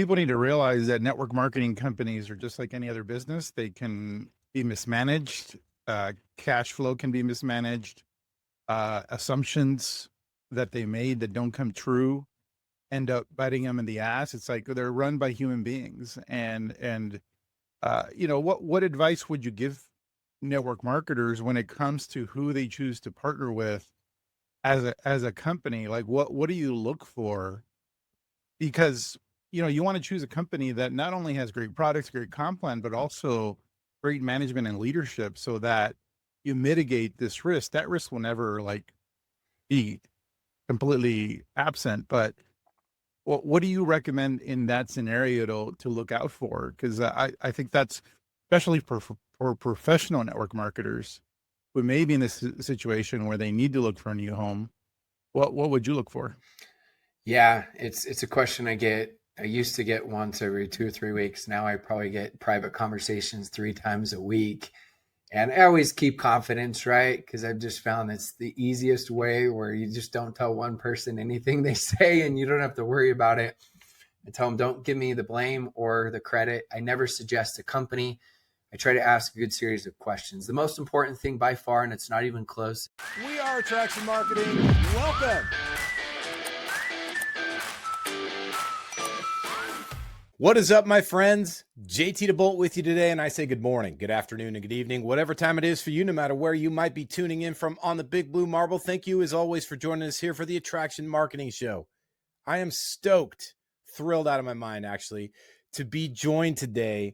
people need to realize that network marketing companies are just like any other business. They can be mismanaged. Cash flow can be mismanaged. Assumptions that they made that don't come true end up biting them in the ass. It's like they're run by human beings. What advice would you give network marketers when it comes to who they choose to partner with as a company? Like what do you look for? Because, you wanna choose a company that not only has great products, great comp plan, but also great management and leadership so that you mitigate this risk. That risk will never, like, be completely absent, but what do you recommend in that scenario to look out for? Because I think that's especially for professional network marketers who may be in this situation where they need to look for a new home. What would you look for? Yeah, it's a question I get. I used to get once every 2 or 3 weeks. Now I probably get private conversations 3 times a week. And I always keep confidence, right? Because I've just found it's the easiest way where you just don't tell one person anything they say and you don't have to worry about it. I tell them, don't give me the blame or the credit. I never suggest a company. I try to ask a good series of questions. The most important thing by far, and it's not even close. We are Attraction Marketing. Welcome. What is up, my friends? JT DeBolt with you today, and I say good morning, good afternoon, and good evening, whatever time it is for you, no matter where you might be tuning in from on the Big Blue Marble. Thank you, as always, for joining us here for the Attraction Marketing Show. I am stoked, thrilled out of my mind, actually, to be joined today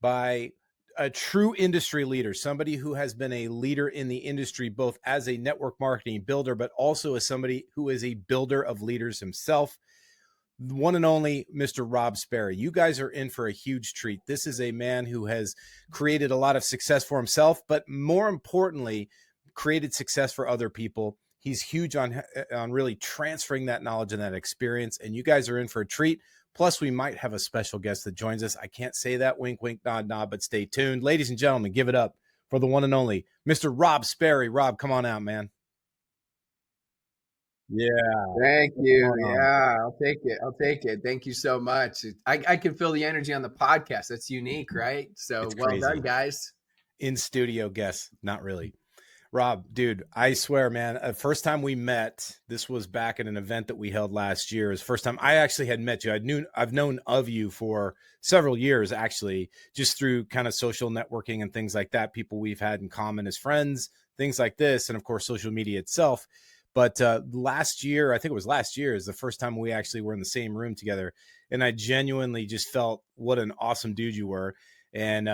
by a true industry leader, somebody who has been a leader in the industry, both as a network marketing builder, but also as somebody who is a builder of leaders himself. The one and only Mr. Rob Sperry. You guys are in for a huge treat. This is a man who has created a lot of success for himself, but more importantly, created success for other people. He's huge on really transferring that knowledge and that experience, and you guys are in for a treat. Plus, we might have a special guest that joins us. I can't say that, wink, wink, nod, nod, but stay tuned. Ladies and gentlemen, give it up for the one and only Mr. Rob Sperry. Rob, come on out, man. Yeah. Thank you. Yeah, I'll take it. I'll take it. Thank you so much. I can feel the energy on the podcast. That's unique, right? So It's well crazy. done, guys. In studio guest, not really. Rob, dude, I swear, man, first time we met, this was back at an event that we held last year. It was the first time I actually had met you. I've known of you for several years, actually, just through kind of social networking and things like that, people we've had in common as friends, things like this, and of course, social media itself. But last year, I think it was last year, is the first time we actually were in the same room together. And I genuinely just felt what an awesome dude you were. And,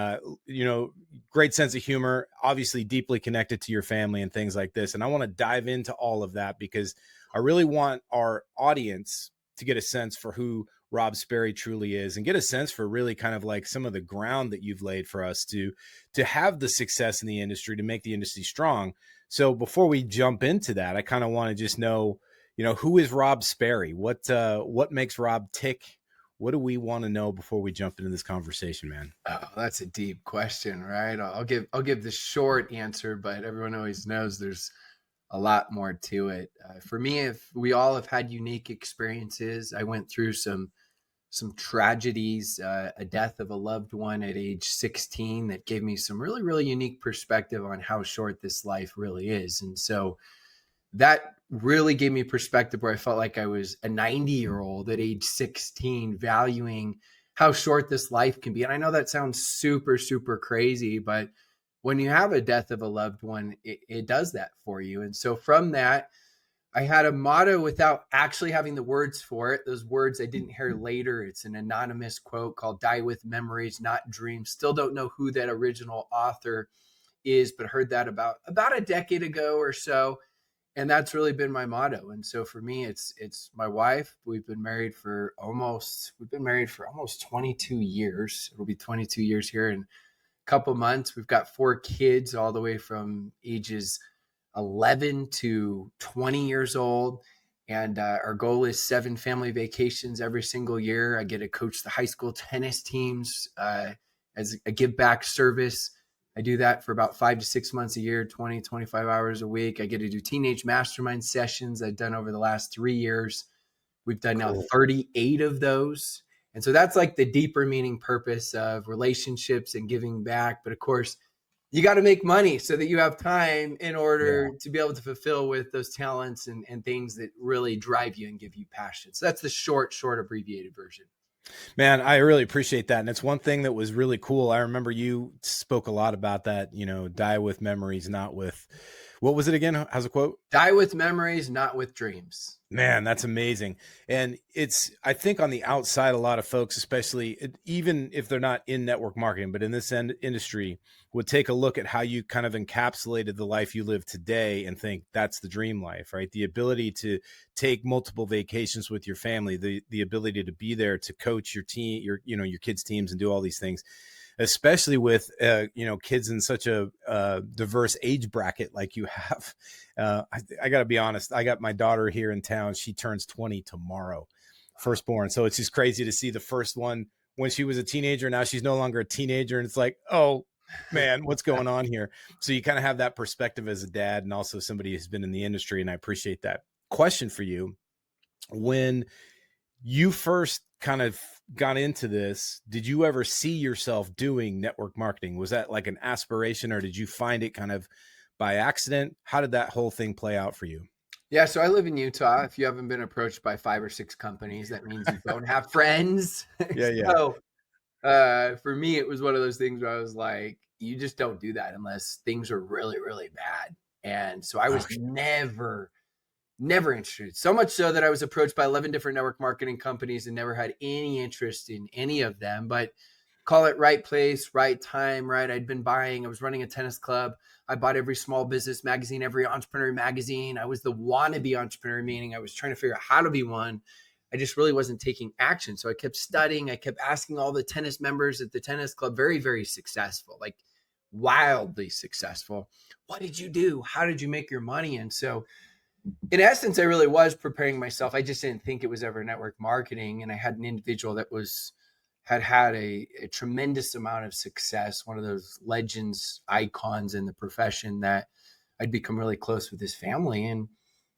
great sense of humor, obviously deeply connected to your family and things like this. And I want to dive into all of that because I really want our audience to get a sense for who Rob Sperry truly is and get a sense for really kind of like some of the ground that you've laid for us to have the success in the industry, to make the industry strong. So before we jump into that, I kind of want to just know, who is Rob Sperry? What makes Rob tick? What do we want to know before we jump into this conversation, man? Oh, that's a deep question, right? I'll give the short answer, but everyone always knows there's a lot more to it. For me, if we all have had unique experiences, I went through some tragedies, a death of a loved one at age 16 that gave me some really, really unique perspective on how short this life really is. And so that really gave me perspective where I felt like I was a 90-year-old at age 16, valuing how short this life can be. And I know that sounds super, super crazy, but when you have a death of a loved one, it does that for you. And so from that, I had a motto without actually having the words for it. Those words I didn't hear later. It's an anonymous quote called "Die with memories, not dreams." Still don't know who that original author is, but heard that about a decade ago or so. And that's really been my motto. And so for me, it's my wife. We've been married for almost 22 years. It'll be 22 years here in a couple months. We've got 4 kids all the way from ages 11 to 20 years old. And our goal is 7 family vacations every single year. I get to coach the high school tennis teams as a give back service. I do that for about 5 to 6 months a year, 20, 25 hours a week. I get to do teenage mastermind sessions I've done over the last 3 years. We've done now 38 of those. And so that's like the deeper meaning purpose of relationships and giving back. But of course, you got to make money so that you have time in order to be able to fulfill with those talents and things that really drive you and give you passion. So that's the short abbreviated version. Man, I really appreciate that. And it's one thing that was really cool. I remember you spoke a lot about that, die with memories, not with, what was it again? How's the quote? Die with memories, not with dreams. Man, that's amazing. And I think on the outside, a lot of folks, especially even if they're not in network marketing, but in this industry, would take a look at how you kind of encapsulated the life you live today and think that's the dream life, right? The ability to take multiple vacations with your family, the ability to be there to coach your team, your kids' teams and do all these things, especially with, kids in such a diverse age bracket like you have. I got to be honest. I got my daughter here in town. She turns 20 tomorrow, firstborn. So it's just crazy to see the first one when she was a teenager. Now she's no longer a teenager. And it's like, oh man, what's going on here? So you kind of have that perspective as a dad and also somebody who's been in the industry. And I appreciate that. Question for you. When you first kind of got into this, did you ever see yourself doing network marketing? Was that like an aspiration, or did you find it kind of by accident? How did that whole thing play out for you? Yeah, so I live in Utah. If you haven't been approached by 5 or 6 companies, that means you don't have friends. Yeah. So for me, it was one of those things where I was like, you just don't do that unless things are really, really bad. And so I was never interested. So much so that I was approached by 11 different network marketing companies and never had any interest in any of them. But call it right place, right time, right? I was running a tennis club. I bought every small business magazine, every entrepreneur magazine. I was the wannabe entrepreneur, meaning I was trying to figure out how to be one. I just really wasn't taking action. So I kept studying. I kept asking all the tennis members at the tennis club, very, very successful, like wildly successful. What did you do? How did you make your money? And so in essence, I really was preparing myself. I just didn't think it was ever network marketing. And I had an individual that had a tremendous amount of success, one of those legends, icons in the profession, that I'd become really close with his family. And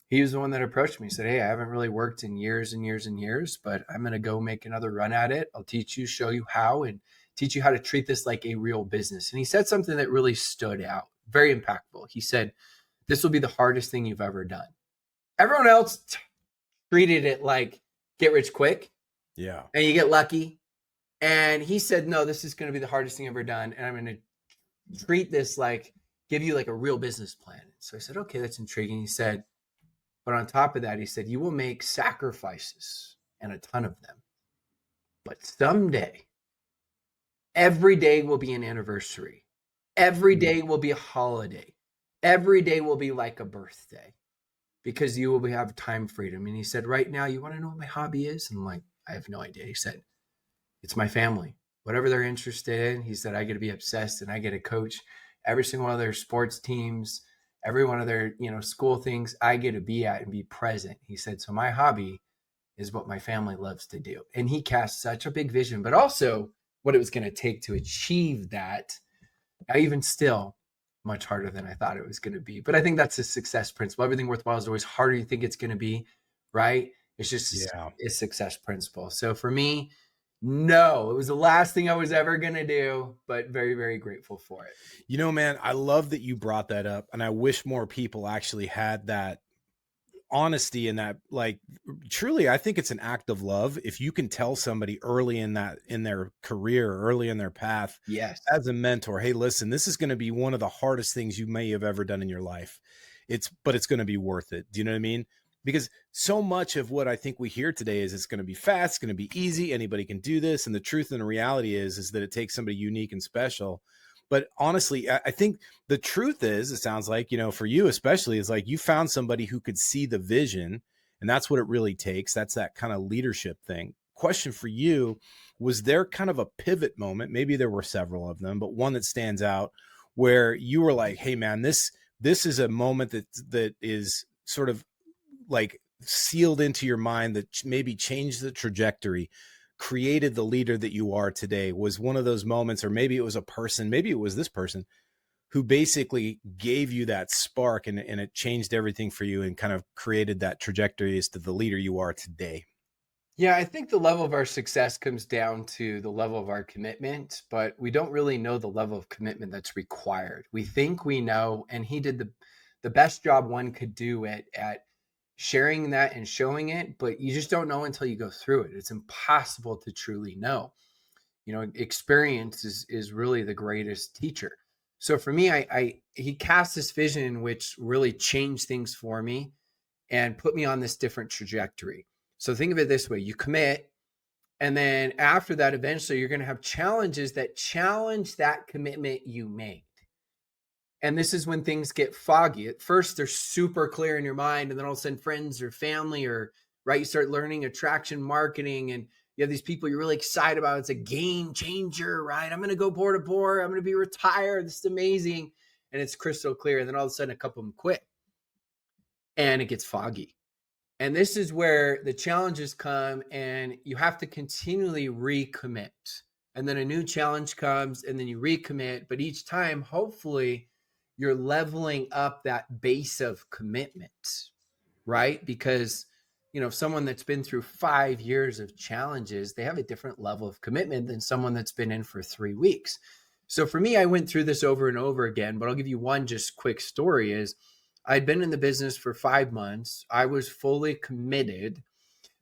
he was the one that approached me, said, hey, I haven't really worked in years and years and years, but I'm going to go make another run at it. I'll teach you, show you how, and teach you how to treat this like a real business. And he said something that really stood out, very impactful. He said, this will be the hardest thing you've ever done. Everyone else treated it like get rich quick. Yeah. And you get lucky. And he said, no, this is going to be the hardest thing I've ever done. And I'm going to treat this like, give you like a real business plan. So I said, okay, that's intriguing. He said, but on top of that, he said, you will make sacrifices, and a ton of them. But someday, every day will be an anniversary. Every day will be a holiday. Every day will be like a birthday, because you will have time freedom. And he said, right now, you want to know what my hobby is? And I'm like, I have no idea. He said, it's my family. Whatever they're interested in, he said, I get to be obsessed and I get to coach every single one of their sports teams, every one of their, school things I get to be at and be present. He said, so my hobby is what my family loves to do. And he cast such a big vision, but also what it was going to take to achieve that. Now, even still, much harder than I thought it was going to be. But I think that's a success principle. Everything worthwhile is always harder than you think it's going to be, right? It's just a success principle. So for me, no, it was the last thing I was ever going to do, but very, very grateful for it. Man, I love that you brought that up. And I wish more people actually had that honesty and that, like, truly, I think it's an act of love. If you can tell somebody early in their career, early in their path, yes, as a mentor, hey, listen, this is going to be one of the hardest things you may have ever done in your life. But it's going to be worth it. Do you know what I mean? Because so much of what I think we hear today is it's going to be fast, it's going to be easy, anybody can do this. And the truth and the reality is that it takes somebody unique and special. But honestly, I think the truth is, it sounds like, for you especially, is like you found somebody who could see the vision, and that's what it really takes. That's that kind of leadership thing. Question for you, was there kind of a pivot moment? Maybe there were several of them, but one that stands out where you were like, hey man, this is a moment that is sort of like sealed into your mind, that maybe changed the trajectory, created the leader that you are today? Was one of those moments, or maybe it was a person, maybe it was this person who basically gave you that spark and it changed everything for you and kind of created that trajectory as to the leader you are today? Yeah, I think the level of our success comes down to the level of our commitment, but we don't really know the level of commitment that's required. We think we know, and he did the best job one could do at sharing that and showing it, but you just don't know until you go through it. It's impossible to truly know. Experience is really the greatest teacher. So for me, I he cast this vision which really changed things for me and put me on this different trajectory. So think of it this way: you commit, and then after that, eventually you're going to have challenges that challenge that commitment you made. And this is when things get foggy. At first, they're super clear in your mind, and then all of a sudden, friends or family, or right, you start learning attraction marketing, and you have these people you're really excited about. It's a game changer, right? I'm going to go board to board. I'm going to be retired. This is amazing, and it's crystal clear. And then all of a sudden, a couple of them quit, and it gets foggy. And this is where the challenges come, and you have to continually recommit. And then a new challenge comes, and then you recommit. But each time, hopefully, you're leveling up that base of commitment, right? Because, someone that's been through 5 years of challenges, they have a different level of commitment than someone that's been in for 3 weeks. So for me, I went through this over and over again, but I'll give you one just quick story is I'd been in the business for 5 months. I was fully committed,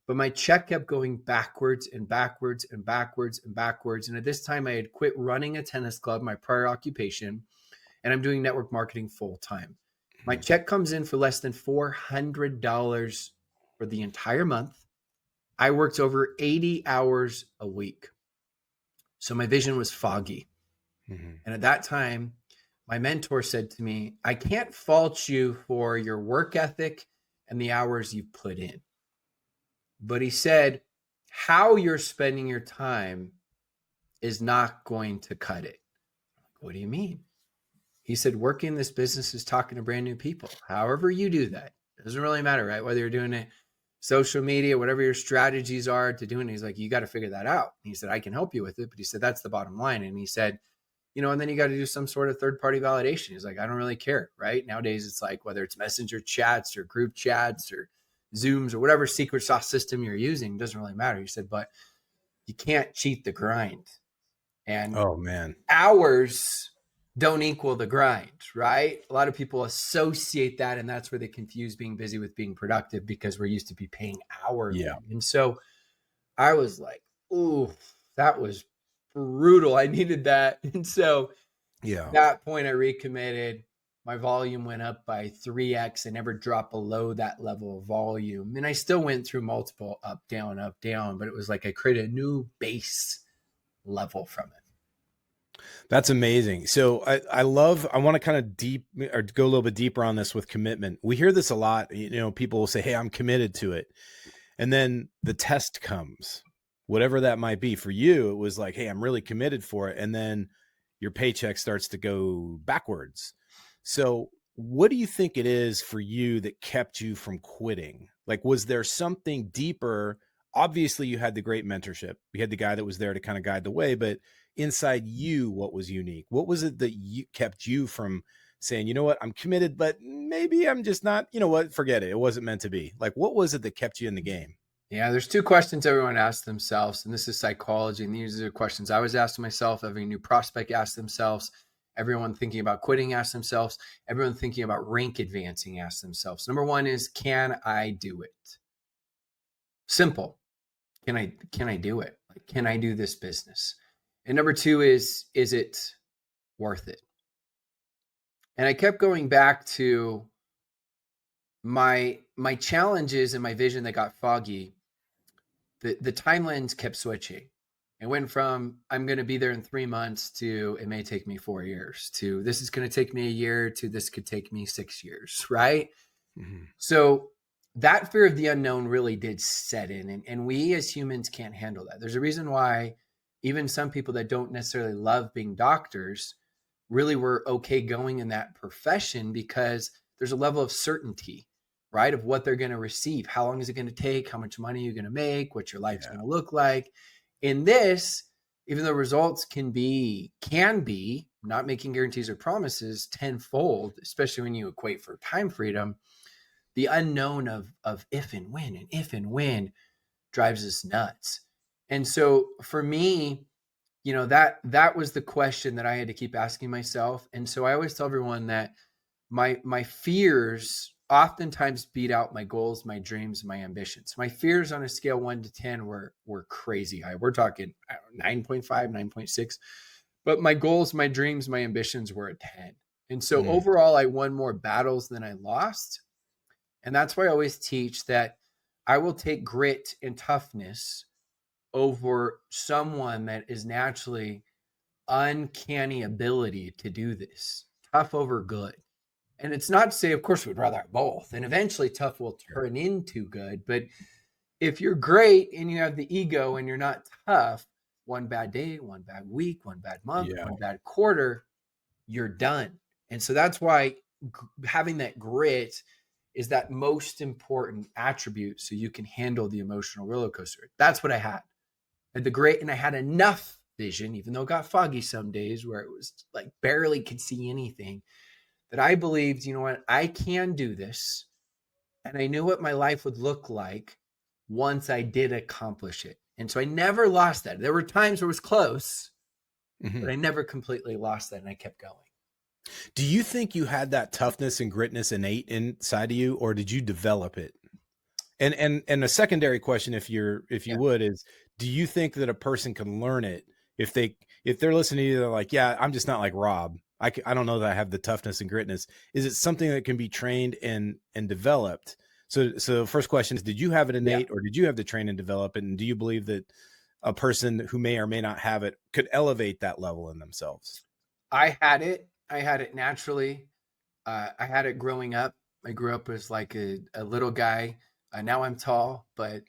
but my check kept going backwards and backwards and backwards and backwards. And at this time, I had quit running a tennis club, my prior occupation, and I'm doing network marketing full time. My check comes in for less than $400 for the entire month. I worked over 80 hours a week. So my vision was foggy. Mm-hmm. And at that time, my mentor said to me, I can't fault you for your work ethic and the hours you put in. But he said, how you're spending your time is not going to cut it. What do you mean? He said, working this business is talking to brand new people. However you do that, it doesn't really matter, right? Whether you're doing it social media, whatever your strategies are to doing it. He's like, you got to figure that out. He said, I can help you with it. But he said, that's the bottom line. And he said, and then you got to do some sort of third-party validation. He's like, I don't really care, right? Nowadays, it's like whether it's messenger chats or group chats or Zooms or whatever secret sauce system you're using, doesn't really matter. He said, but you can't cheat the grind. And Oh man, hours don't equal the grind, right? A lot of people associate that, and that's where they confuse being busy with being productive because we're used to be paying hourly. Yeah. And so I was like, ooh, that was brutal. I needed that. And so yeah. at that point, I recommitted. My volume went up by 3x. I never dropped below that level of volume. And I still went through multiple up, down, but it was like I created a new base level from it. That's amazing. So I want to kind of go a little bit deeper on this with commitment. We hear this a lot. People will say, hey, I'm committed to it. And then the test comes, whatever that might be. For you, it was like, hey, I'm really committed for it. And then your paycheck starts to go backwards. So what do you think it is for you that kept you from quitting? Like, was there something deeper? Obviously, you had the great mentorship. You had the guy that was there to kind of guide the way, but inside you, what was unique? What was it that kept you from saying, you know what, I'm committed, but maybe I'm just not, forget it. It wasn't meant to be. Like, what was it that kept you in the game? Yeah, there's 2 questions everyone asks themselves, and this is psychology. And these are questions I was asking myself. Every new prospect asks themselves. Everyone thinking about quitting asks themselves. Everyone thinking about rank advancing asks themselves. Number 1 is, can I do it? Simple. Can I do it? Like, can I do this business? And number 2 is it worth it? And I kept going back to my challenges and my vision that got foggy. The timelines kept switching. It went from I'm going to be there in 3 months to it may take me 4 years to this is going to take me a year to this could take me 6 years, right? Mm-hmm. So that fear of the unknown really did set in, and we as humans can't handle that. There's a reason why even some people that don't necessarily love being doctors really were okay going in that profession because there's a level of certainty, right? Of what they're going to receive. How long is it going to take? How much money you're going to make? What your life's going to look like? In this, even though results can be not making guarantees or promises tenfold, especially when you equate for time freedom, the unknown of if and when drives us nuts. And so for me, that was the question that I had to keep asking myself. And so I always tell everyone that my fears oftentimes beat out my goals, my dreams, my ambitions. My fears on a scale 1 to 10 were crazy high. We're talking 9.5, 9.6. But my goals, my dreams, my ambitions were a 10. And so overall, I won more battles than I lost. And that's why I always teach that I will take grit and toughness over someone that is naturally uncanny ability to do this. Tough over good. And it's not to say, of course, we'd rather have both. And eventually tough will turn into good. But if you're great and you have the ego and you're not tough, one bad day, one bad week, one bad month, one bad quarter, you're done. And so that's why having that grit is that most important attribute so you can handle the emotional roller coaster. That's what I had. I had the grit, and I had enough vision, even though it got foggy some days where it was like barely could see anything, that I believed, you know what, I can do this. And I knew what my life would look like once I did accomplish it. And so I never lost that. There were times where it was close, but I never completely lost that, and I kept going. Do you think you had that toughness and gritness innate inside of you, or did you develop it? And a secondary question, if you would, is, do you think that a person can learn it if they're listening to you, they're like, yeah, I'm just not like Rob. I don't know that I have the toughness and gritness. Is it something that can be trained and developed? So the first question is, did you have it innate, or did you have to train and develop it? And do you believe that a person who may or may not have it could elevate that level in themselves? I had it naturally. I had it growing up. I grew up as like a little guy. Now I'm tall, but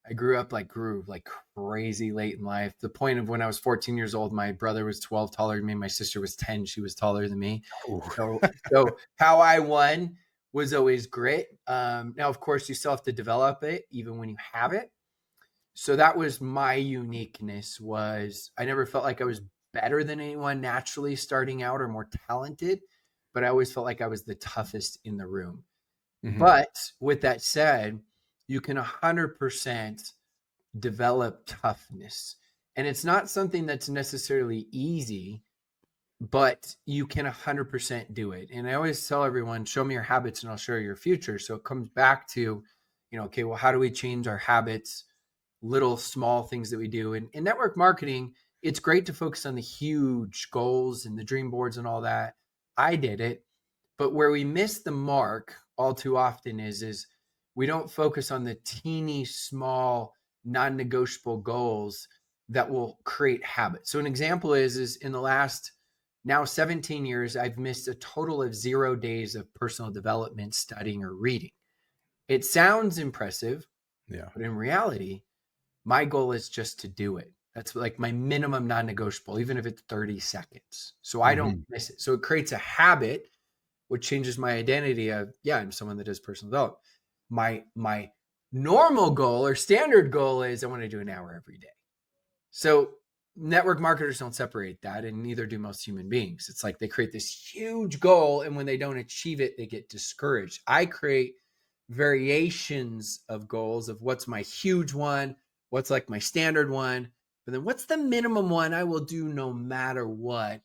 I grew like crazy late in life. The point of when I was 14 years old, my brother was 12 taller than me. My sister was 10. She was taller than me. So how I won was always grit. Now, of course, you still have to develop it even when you have it. So that was my uniqueness. Was I never felt like I was better than anyone naturally starting out or more talented, but I always felt like I was the toughest in the room. But with that said, you can 100% develop toughness. And it's not something that's necessarily easy, but you can 100% do it. And I always tell everyone, show me your habits and I'll show you your future. So it comes back to, okay, well, how do we change our habits? Little small things that we do. And in network marketing, it's great to focus on the huge goals and the dream boards and all that. I did it. But where we miss the mark all too often is we don't focus on the teeny small non-negotiable goals that will create habits. So an example is in the last now 17 years, I've missed a total of 0 days of personal development, studying, or reading. It sounds impressive, but in reality, my goal is just to do it. That's like my minimum non-negotiable, even if it's 30 seconds. So I don't miss it. So it creates a habit, which changes my identity of, I'm someone that does personal development. My normal goal or standard goal is I want to do an hour every day. So network marketers don't separate that, and neither do most human beings. It's like they create this huge goal, and when they don't achieve it, they get discouraged. I create variations of goals of what's my huge one, what's like my standard one, but then what's the minimum one I will do no matter what.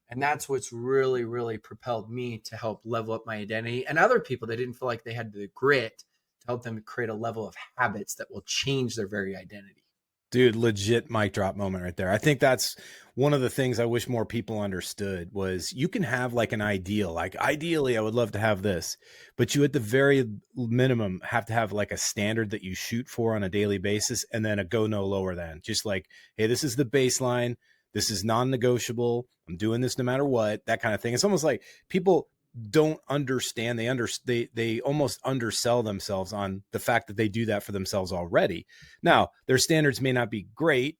And that's what's really, really propelled me to help level up my identity, and other people that didn't feel like they had the grit to help them create a level of habits that will change their very identity. Dude, legit mic drop moment right there. I think that's one of the things I wish more people understood was you can have like an ideal, like ideally I would love to have this, but you at the very minimum have to have like a standard that you shoot for on a daily basis, and then a go no lower than. Just like, hey, this is the baseline. This is non-negotiable. I'm doing this no matter what, that kind of thing. It's almost like people don't understand. They almost undersell themselves on the fact that they do that for themselves already. Now, their standards may not be great,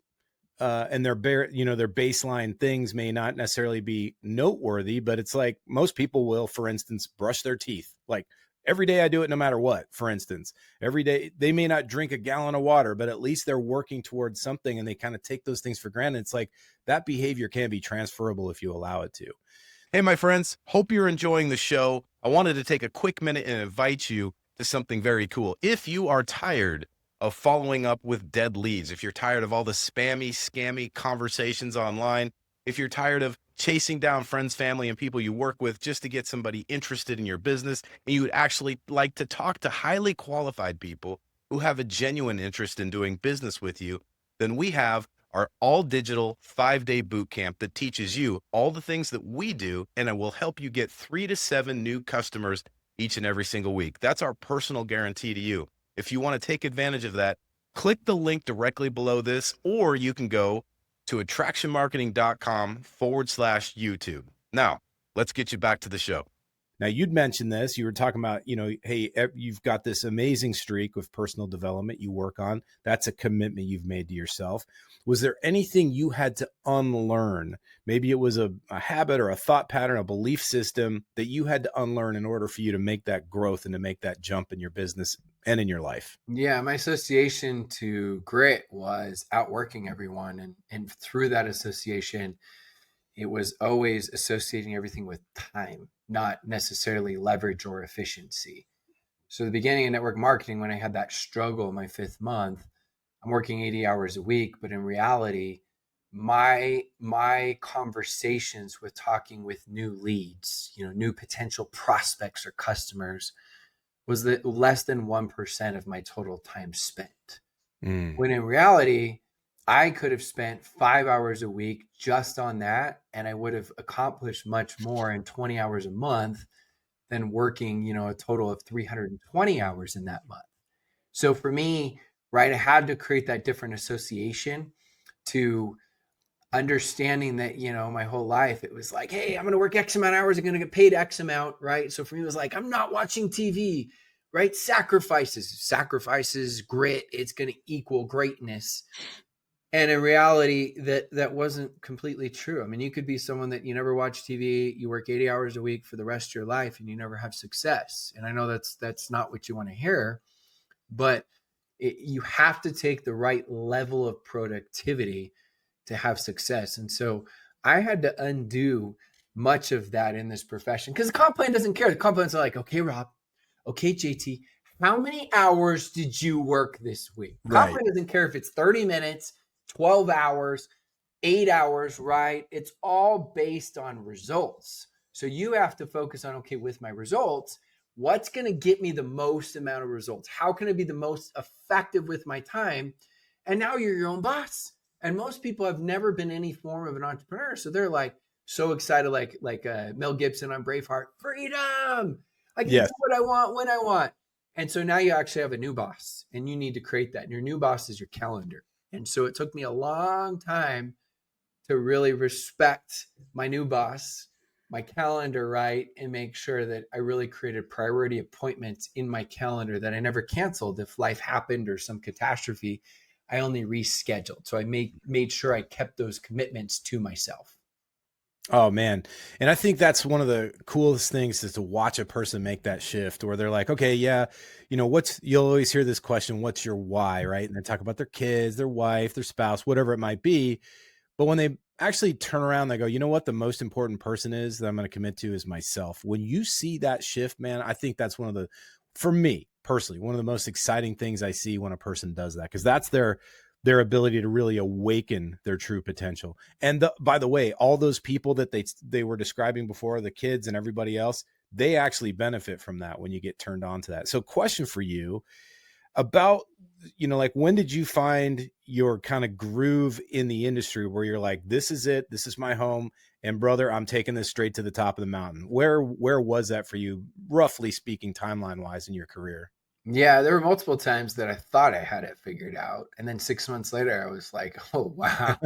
and their baseline things may not necessarily be noteworthy, but it's like most people will, for instance, brush their teeth. Like every day I do it no matter what. For instance, every day they may not drink a gallon of water, but at least they're working towards something, and they kind of take those things for granted. It's like that behavior can be transferable if you allow it to. Hey, my friends, hope you're enjoying the show. I wanted to take a quick minute and invite you to something very cool. If you are tired of following up with dead leads, if you're tired of all the spammy, scammy conversations online, if you're tired of chasing down friends, family, and people you work with just to get somebody interested in your business, and you would actually like to talk to highly qualified people who have a genuine interest in doing business with you, then we have our all digital 5-day boot camp that teaches you all the things that we do, and it will help you get 3 to 7 new customers each and every single week. That's our personal guarantee to you. If you want to take advantage of that, click the link directly below this, or you can go to attractionmarketing.com/YouTube. Now, let's get you back to the show. Now, you'd mentioned this. You were talking about, hey, you've got this amazing streak of personal development you work on. That's a commitment you've made to yourself. Was there anything you had to unlearn? Maybe it was a habit or a thought pattern, a belief system that you had to unlearn in order for you to make that growth and to make that jump in your business and in your life. Yeah, my association to grit was outworking everyone. And through that association, it was always associating everything with time, not necessarily leverage or efficiency. So the beginning of network marketing, when I had that struggle in my 5th month, I'm working 80 hours a week, but in reality, my conversations with talking with new leads, new potential prospects or customers was less than 1% of my total time spent. When in reality, I could have spent 5 hours a week just on that, and I would have accomplished much more in 20 hours a month than working, a total of 320 hours in that month. So for me, right, I had to create that different association to understanding that, my whole life, it was like, hey, I'm going to work X amount of hours. I'm going to get paid X amount, right? So for me, it was like, I'm not watching TV, right? Sacrifices, grit, it's going to equal greatness. And in reality, that wasn't completely true. I mean, you could be someone that you never watch TV, you work 80 hours a week for the rest of your life, and you never have success. And I know that's not what you want to hear, but you have to take the right level of productivity to have success. And so I had to undo much of that in this profession because the comp plan doesn't care. The comp plan's like, okay, Rob, okay, JT, how many hours did you work this week? Comp plan doesn't care if it's 30 minutes, 12 hours, 8 hours, right? It's all based on results. So you have to focus on, okay, with my results, what's going to get me the most amount of results? How can I be the most effective with my time? And now you're your own boss. And most people have never been any form of an entrepreneur. So they're like so excited, like Mel Gibson on Braveheart, freedom. I can do what I want when I want. And so now you actually have a new boss and you need to create that. And your new boss is your calendar. And so it took me a long time to really respect my new boss, my calendar, right? And make sure that I really created priority appointments in my calendar that I never canceled. If life happened or some catastrophe, I only rescheduled. So I made sure I kept those commitments to myself. Oh man. And I think that's one of the coolest things is to watch a person make that shift where they're like, okay, yeah, you'll always hear this question, what's your why? Right. And they talk about their kids, their wife, their spouse, whatever it might be. But when they actually turn around, they go, you know what? The most important person is that I'm going to commit to is myself. When you see that shift, man, I think that's for me personally, one of the most exciting things I see when a person does that, because that's their ability to really awaken their true potential. And by the way, all those people that they were describing before, the kids and everybody else, they actually benefit from that when you get turned on to that. So question for you about, like, when did you find your kind of groove in the industry where you're like, this is it, this is my home, and brother, I'm taking this straight to the top of the mountain? Where was that for you, roughly speaking, timeline wise, in your career? Yeah, there were multiple times that I thought I had it figured out. And then 6 months later, I was like, oh, wow.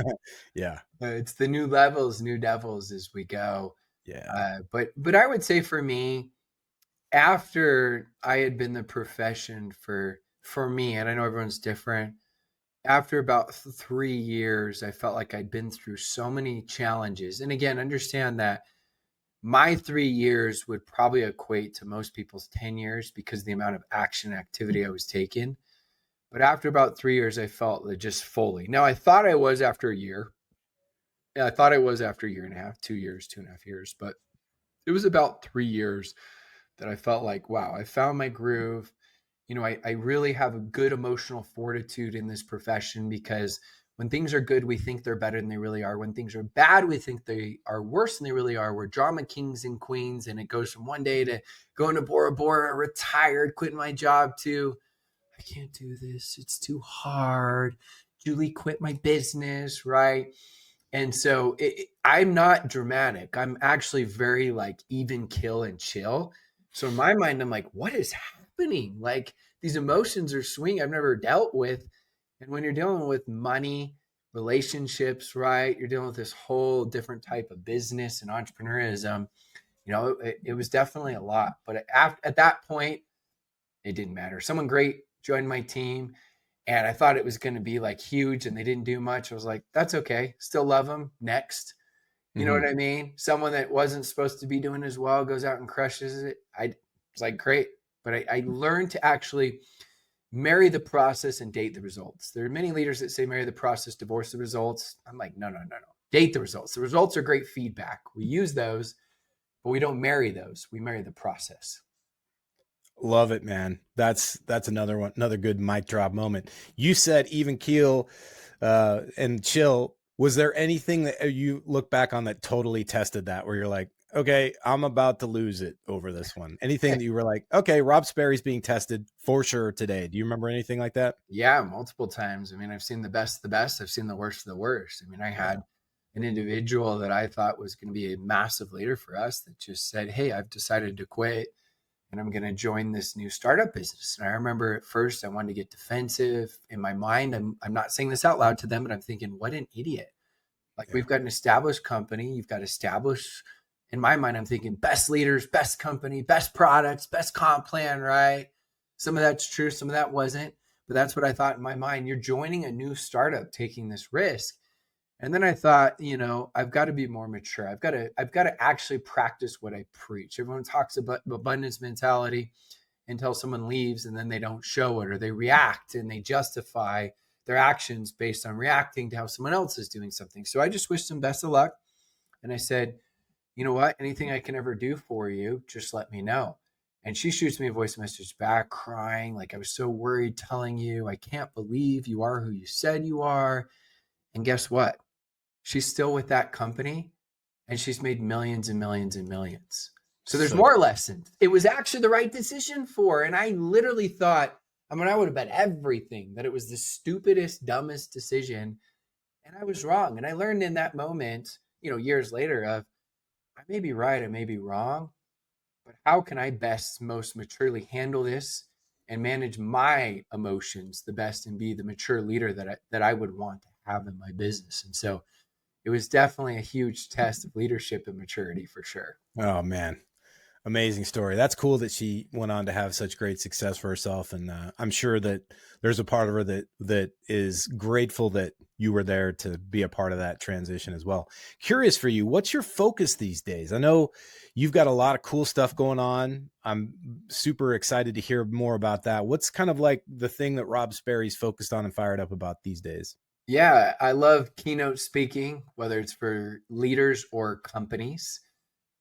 Yeah. It's the new levels, new devils as we go. Yeah. But I would say for me, after I had been the profession for me, and I know everyone's different, after about 3 years, I felt like I'd been through so many challenges. And again, understand that my 3 years would probably equate to most people's 10 years because of the amount of action activity I was taking. But after about 3 years, I felt that just fully. Now, I thought I was after a year. Yeah, I thought I was after a year and a half, 2 years, 2.5 years. But it was about 3 years that I felt like, wow, I found my groove. I really have a good emotional fortitude in this profession, because when things are good, we think they're better than they really are. When things are bad, we think they are worse than they really are. We're drama kings and queens, and it goes from one day to going to Bora Bora, retired, quitting my job, to I can't do this. It's too hard. Julie quit my business, right? And so I'm not dramatic. I'm actually very like even kill and chill. So in my mind, I'm like, what is happening? Like these emotions are swinging I've never dealt with. And when you're dealing with money, relationships, right? You're dealing with this whole different type of business and entrepreneurism. It was definitely a lot. But at that point, it didn't matter. Someone great joined my team, and I thought it was going to be like huge, and they didn't do much. I was like, that's okay. Still love them. Next. You know what I mean? Someone that wasn't supposed to be doing as well goes out and crushes it. I was like, great. But I learned to actually marry the process and date the results. There are many leaders that say marry the process, divorce the results. I'm like, no. Date the results. The results are great feedback. We use those, but we don't marry those. We marry the process. Love it, man. That's another one, another good mic drop moment. You said even keel and chill. Was there anything that you look back on that totally tested that, where you're like, okay, I'm about to lose it over this one? Anything that you were like, okay, Rob Sperry's being tested for sure today? Do you remember anything like that? Yeah, multiple times. I mean, I've seen the best of the best. I've seen the worst of the worst. I mean, I had an individual that I thought was going to be a massive leader for us that just said, hey, I've decided to quit, and I'm going to join this new startup business. And I remember at first I wanted to get defensive. In my mind, I'm not saying this out loud to them, but I'm thinking, what an idiot. Like we've got an established company. You've got established, in my mind, I'm thinking best leaders, best company, best products, best comp plan, right? Some of that's true. Some of that wasn't, but that's what I thought in my mind. You're joining a new startup, taking this risk. And then I thought, I've got to be more mature. I've got to actually practice what I preach. Everyone talks about abundance mentality until someone leaves, and then they don't show it, or they react and they justify their actions based on reacting to how someone else is doing something. So I just wished them best of luck. And I said, you know what? Anything I can ever do for you, just let me know. And she shoots me a voice message back, crying, like, I was so worried telling you, I can't believe you are who you said you are. And guess what? She's still with that company, and she's made millions and millions and millions. So there's more lessons. It was actually the right decision for her. And I literally thought, I would have bet everything that it was the stupidest, dumbest decision. And I was wrong. And I learned in that moment, years later, of I may be right, I may be wrong, but how can I best, most maturely handle this and manage my emotions the best and be the mature leader that I would want to have in my business? And so it was definitely a huge test of leadership and maturity for sure. Oh man. Amazing story. That's cool that she went on to have such great success for herself. And I'm sure that there's a part of her that is grateful that you were there to be a part of that transition as well. Curious for you, what's your focus these days? I know you've got a lot of cool stuff going on. I'm super excited to hear more about that. What's kind of like the thing that Rob Sperry's focused on and fired up about these days? Yeah, I love keynote speaking, whether it's for leaders or companies.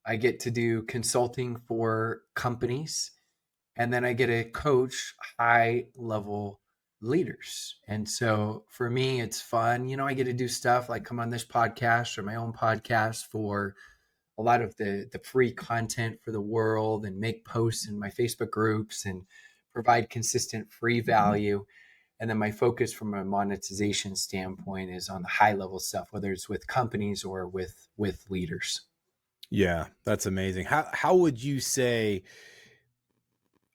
I get to do consulting for companies, and then I get to coach high level leaders. And so for me, it's fun. I get to do stuff like come on this podcast or my own podcast for a lot of the free content for the world, and make posts in my Facebook groups and provide consistent free value. And then my focus from a monetization standpoint is on the high level stuff, whether it's with companies or with leaders. Yeah, that's amazing. How would you say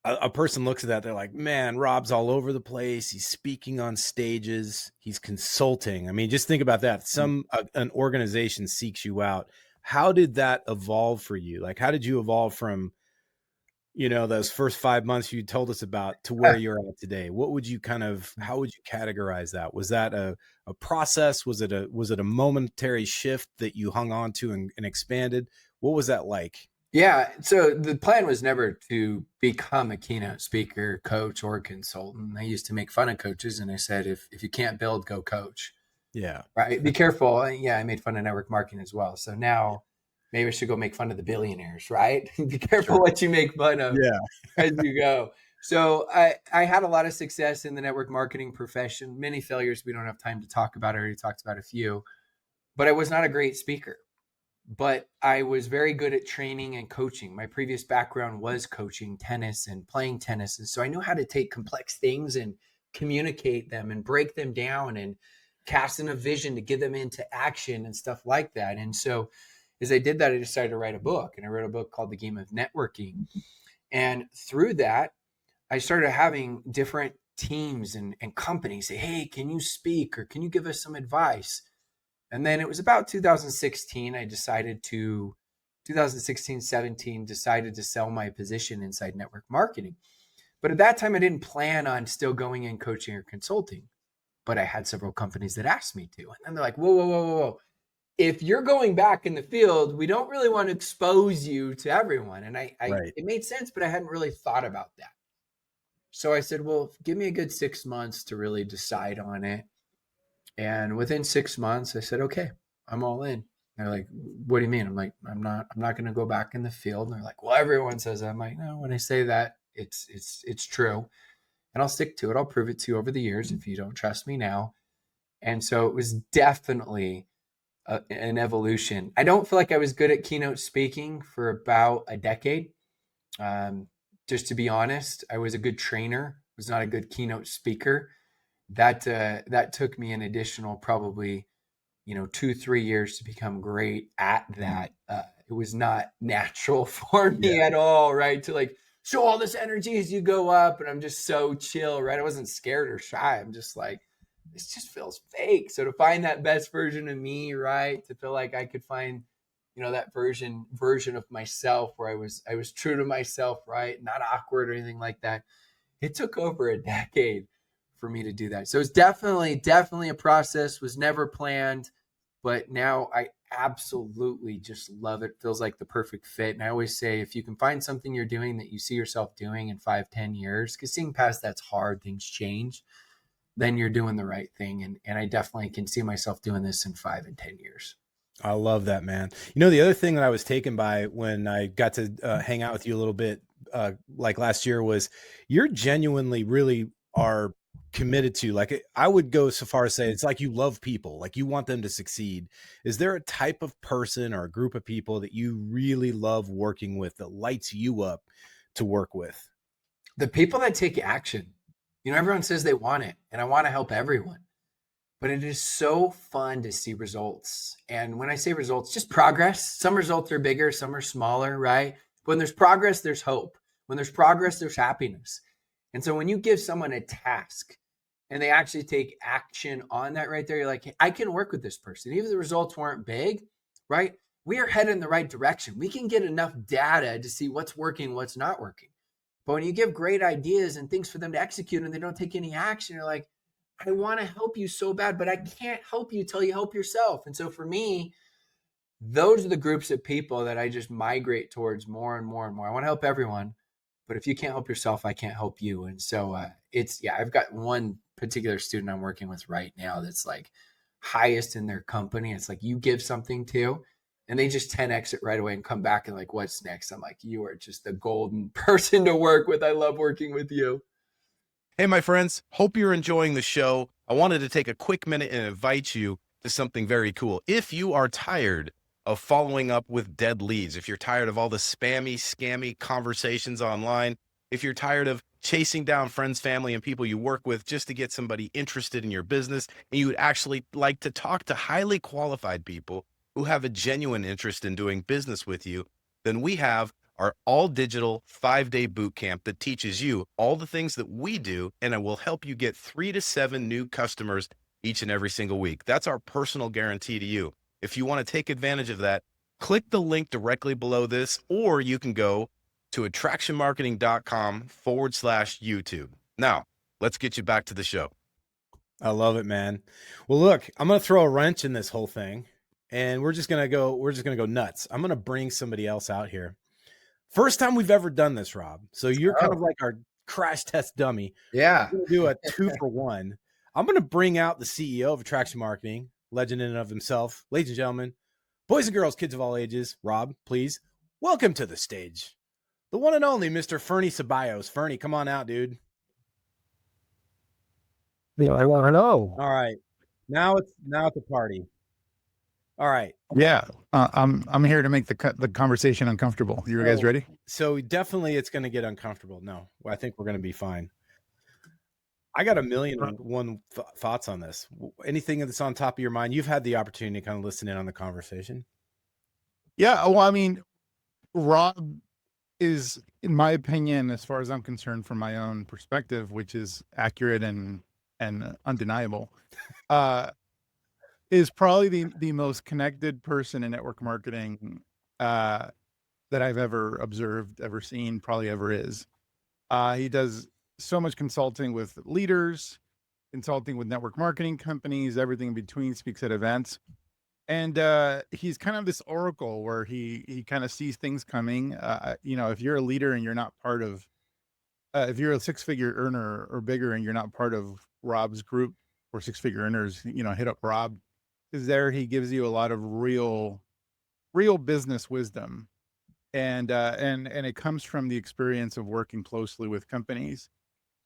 a person looks at that? They're like, man, Rob's all over the place. He's speaking on stages. He's consulting. I mean, just think about that. An organization seeks you out. How did that evolve for you? Like, how did you evolve from, those first 5 months you told us about to where you're at today? How would you categorize that? Was that a process? Was it a momentary shift that you hung on to and expanded? What was that like? Yeah. So the plan was never to become a keynote speaker, coach, or consultant. I used to make fun of coaches, and I said, if you can't build, go coach. Yeah. Right. Be careful. Yeah. I made fun of network marketing as well. So now maybe I should go make fun of the billionaires, right? Be careful what you make fun of as you go. So I had a lot of success in the network marketing profession, many failures we don't have time to talk about. I already talked about a few, but I was not a great speaker. But I was very good at training and coaching. My previous background was coaching tennis and playing tennis. And so I knew how to take complex things and communicate them and break them down and cast in a vision to get them into action and stuff like that. And so as I did that, I decided to write a book. And I wrote a book called The Game of Networking. And through that, I started having different teams and companies say, hey, can you speak or can you give us some advice? And then it was about 2016, 17, decided to sell my position inside network marketing. But at that time, I didn't plan on still going in coaching or consulting. But I had several companies that asked me to. And then they're like, whoa, whoa, whoa, whoa, whoa. If you're going back in the field, we don't really want to expose you to everyone. And Right. it made sense, but I hadn't really thought about that. So I said, well, give me a good 6 months to really decide on it. And within 6 months, I said, okay, I'm all in. They're like, what do you mean? I'm like, I'm not going to go back in the field. And they're like, well, everyone says that. I'm like, no, when I say that, it's true. And I'll stick to it. I'll prove it to you over the years if you don't trust me now. And so it was definitely an evolution. I don't feel like I was good at keynote speaking for about a decade. Just to be honest, I was a good trainer, was not a good keynote speaker. That took me an additional probably 2-3 years to become great at that. It was not natural for me at all, right? To like show all this energy as you go up, and I'm just so chill, right? I wasn't scared or shy. I'm just like, this just feels fake. So to find that best version of me, right? To feel like I could find that version of myself where I was true to myself, right? Not awkward or anything like that. It took over a decade for me to do that. So it's definitely a process, was never planned, but now I absolutely just love it. Feels like the perfect fit. And I always say, if you can find something you're doing that you see yourself doing in 5-10 years, because seeing past that's hard, things change, then you're doing the right thing. And I definitely can see myself doing this in 5 and 10 years. I love that, man. The other thing that I was taken by when I got to hang out with you a little bit, like last year, was you're genuinely really are committed to, like, I would go so far as say it's like you love people, like you want them to succeed. Is there a type of person or a group of people that you really love working with that lights you up to work with? The people that take action. Everyone says they want it, and I want to help everyone. But it is so fun to see results. And when I say results, just progress. Some results are bigger, some are smaller, right? When there's progress, there's hope. When there's progress, there's happiness. And so when you give someone a task and they actually take action on that right there, you're like, hey, I can work with this person. Even if the results weren't big, right? We are headed in the right direction. We can get enough data to see what's working, what's not working. But when you give great ideas and things for them to execute and they don't take any action, you're like, I want to help you so bad, but I can't help you till you help yourself. And so for me, those are the groups of people that I just migrate towards more and more and more. I want to help everyone, but if you can't help yourself, I can't help you. And so I've got one particular student I'm working with right now that's like highest in their company. It's like you give something to, and they just 10x it right away and come back and like, what's next? I'm like, you are just the golden person to work with. I love working with you. Hey, my friends, hope you're enjoying the show. I wanted to take a quick minute and invite you to something very cool. If you are tired of following up with dead leads, if you're tired of all the spammy, scammy conversations online, if you're tired of chasing down friends, family, and people you work with just to get somebody interested in your business, and you would actually like to talk to highly qualified people who have a genuine interest in doing business with you, then we have our all-digital 5-day boot camp that teaches you all the things that we do, and it will help you get 3 to 7 new customers each and every single week. That's our personal guarantee to you. If you want to take advantage of that, click the link directly below this, or you can go to attractionmarketing.com/YouTube. Now, let's get you back to the show. I love it, man. Well, look, I'm going to throw a wrench in this whole thing, and we're just going to go nuts. I'm going to bring somebody else out here. First time we've ever done this, Rob. So you're kind of like our crash test dummy. Yeah. We're going to do a 2-for-1. I'm going to bring out the CEO of Attraction Marketing, legend in and of himself. Ladies and gentlemen, boys and girls, kids of all ages, Rob, please welcome to the stage, The one and only Mr. Ferny Ceballos. Ferny, come on out, dude. I want to know. All right. Now it's a party. All right. Yeah, I'm here to make the conversation uncomfortable. You guys ready? So definitely it's going to get uncomfortable. No, I think we're going to be fine. I got a million and one thoughts on this. Anything that's on top of your mind? You've had the opportunity to kind of listen in on the conversation. Yeah, well, I mean, Rob is, in my opinion, as far as I'm concerned, from my own perspective, which is accurate and undeniable, is probably the most connected person in network marketing that I've ever observed, ever seen, probably ever is. He does so much consulting with leaders, consulting with network marketing companies, everything in between, speaks at events. And he's kind of this oracle where he kind of sees things coming. If you're a leader and you're not part of, if you're a six-figure earner or bigger and you're not part of Rob's group or six-figure earners, hit up Rob, because there he gives you a lot of real business wisdom. And it comes from the experience of working closely with companies.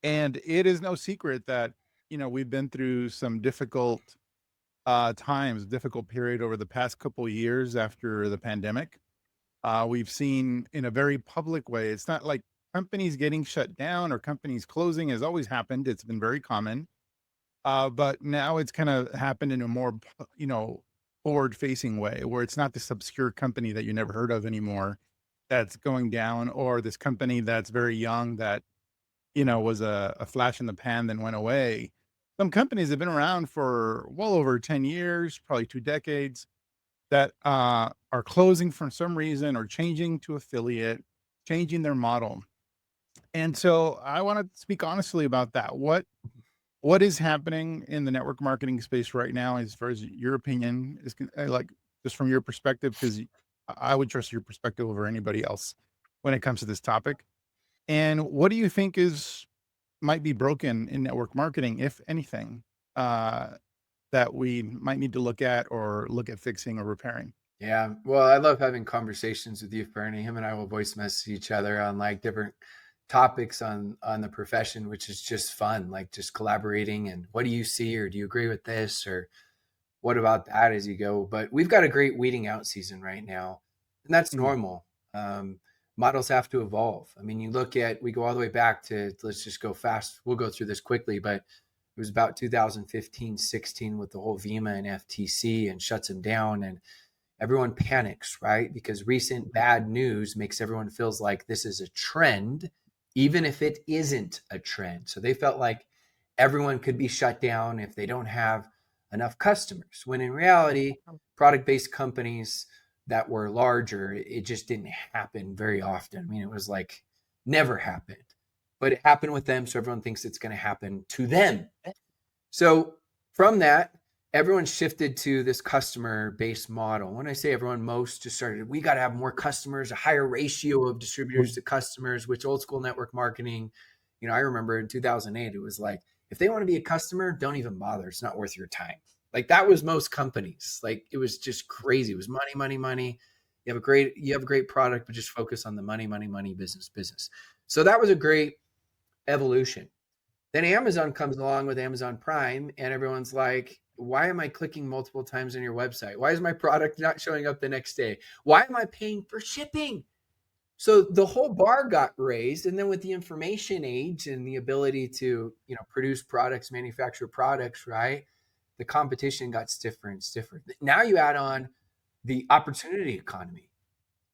And it is no secret that, we've been through some difficult difficult period over the past couple of years after the pandemic. We've seen in a very public way, it's not like companies getting shut down or companies closing has always happened. It's been very common. But now it's kind of happened in a more, forward facing way where it's not this obscure company that you never heard of anymore that's going down, or this company that's very young that, was a flash in the pan, then went away. Some companies have been around for well over 10 years, probably 2 decades, that are closing for some reason or changing to affiliate, changing their model. And so I want to speak honestly about that. What is happening in the network marketing space right now, as far as your opinion is, like, just from your perspective, because I would trust your perspective over anybody else when it comes to this topic. And what do you think might be broken in network marketing, if anything, that we might need to look at fixing or repairing? Yeah. Well, I love having conversations with you, Fernie. Him and I will voice message each other on like different topics on the profession, which is just fun, like just collaborating. And what do you see, or do you agree with this, or what about that as you go? But we've got a great weeding out season right now, and that's normal. Models have to evolve. I mean, we go all the way back to, let's just go fast. We'll go through this quickly, but it was about 2015, 16 with the whole VEMA and FTC and shuts them down, and everyone panics, right? Because recent bad news makes everyone feels like this is a trend, even if it isn't a trend. So they felt like everyone could be shut down if they don't have enough customers, when in reality, product-based companies that were larger, it just didn't happen very often. I mean, it was like never happened, but it happened with them. So everyone thinks it's going to happen to them. So from that, everyone shifted to this customer-based model. When I say everyone, most just started, we got to have more customers, a higher ratio of distributors to customers, which old school network marketing, I remember in 2008, it was like, if they want to be a customer, don't even bother. It's not worth your time. Like that was most companies. Like it was just crazy. It was money, money, money. You have a great product, but just focus on the money, money, money, business, business. So that was a great evolution. Then Amazon comes along with Amazon Prime, and everyone's like, why am I clicking multiple times on your website? Why is my product not showing up the next day? Why am I paying for shipping? So the whole bar got raised. And then with the information age and the ability to, produce products, manufacture products, right? The competition got stiffer and stiffer. Now you add on the opportunity economy.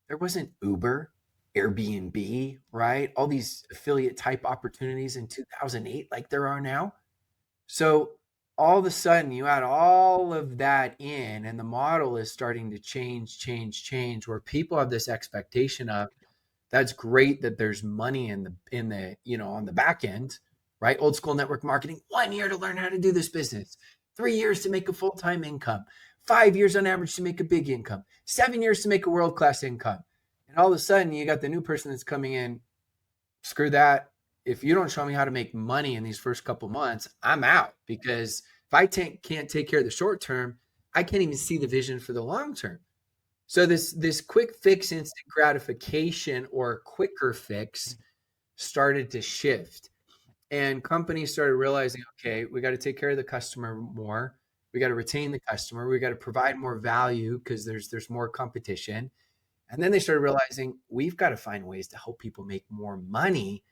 There wasn't Uber, Airbnb, right? All these affiliate type opportunities in 2008 like there are now. So all of a sudden you add all of that in, and the model is starting to change, where people have this expectation of, that's great that there's money in the on the back end, right? Old school network marketing, 1 year to learn how to do this business, 3 years to make a full-time income, 5 years on average to make a big income, 7 years to make a world-class income. And all of a sudden you got the new person that's coming in, screw that. If you don't show me how to make money in these first couple months, I'm out, because if I can't take care of the short term, I can't even see the vision for the long term. So this quick fix, instant gratification, or quicker fix started to shift. And companies started realizing, okay, we got to take care of the customer more. We got to retain the customer. We got to provide more value because there's more competition. And then they started realizing we've got to find ways to help people make more money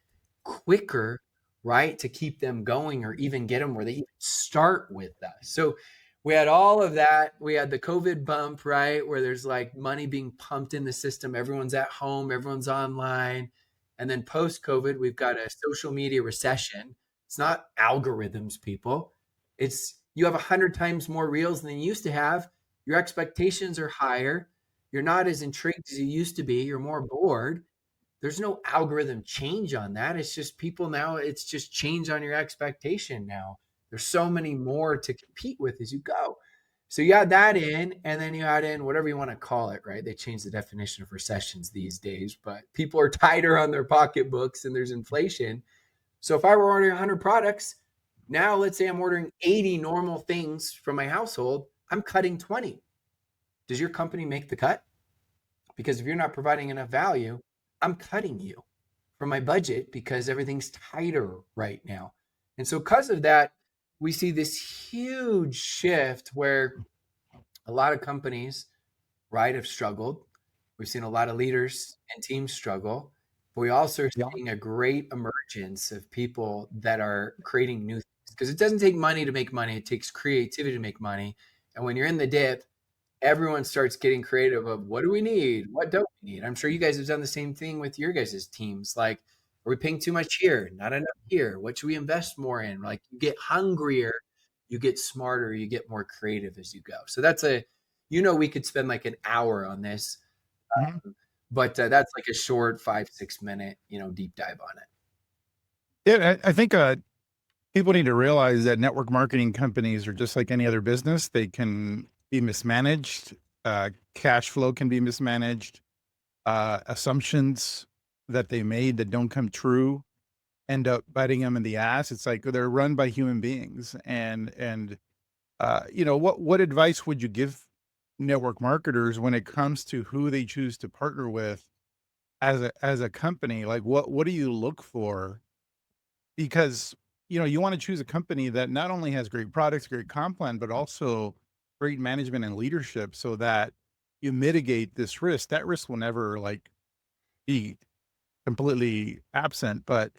quicker, right? To keep them going or even get them where they even start with us. So we had all of that. We had the COVID bump, right? Where there's like money being pumped in the system. Everyone's at home, everyone's online. And then post COVID, we've got a social media recession. It's not algorithms, people. It's you have 100 times more reels than you used to have. Your expectations are higher. You're not as intrigued as you used to be. You're more bored. There's no algorithm change on that. It's just people now, it's just change on your expectation now. There's so many more to compete with as you go. So you add that in, and then you add in whatever you want to call it, right? They changed the definition of recessions these days, but people are tighter on their pocketbooks and there's inflation. So if I were ordering 100 products, now let's say I'm ordering 80 normal things from my household, I'm cutting 20. Does your company make the cut? Because if you're not providing enough value, I'm cutting you from my budget because everything's tighter right now. And so because of that, we see this huge shift where a lot of companies, right, have struggled. We've seen a lot of leaders and teams struggle. But we also are Yeah. seeing a great emergence of people that are creating new things because it doesn't take money to make money. It takes creativity to make money. And when you're in the dip, everyone starts getting creative of what do we need? What don't we need? I'm sure you guys have done the same thing with your guys' teams. Like, are we paying too much here? Not enough here. What should we invest more in? Like, you get hungrier, you get smarter, you get more creative as you go. So that's we could spend like an hour on this, Mhm. but that's like a short 5-6 minute, deep dive on it. Yeah, I think people need to realize that network marketing companies are just like any other business. They can be mismanaged. Cash flow can be mismanaged. Assumptions that they made that don't come true end up biting them in the ass. It's like they're run by human beings, and what advice would you give network marketers when it comes to who they choose to partner with as a company? Like, what do you look for? Because you want to choose a company that not only has great products, great comp plan, but also great management and leadership, so that you mitigate this risk. That risk will never like be completely absent, but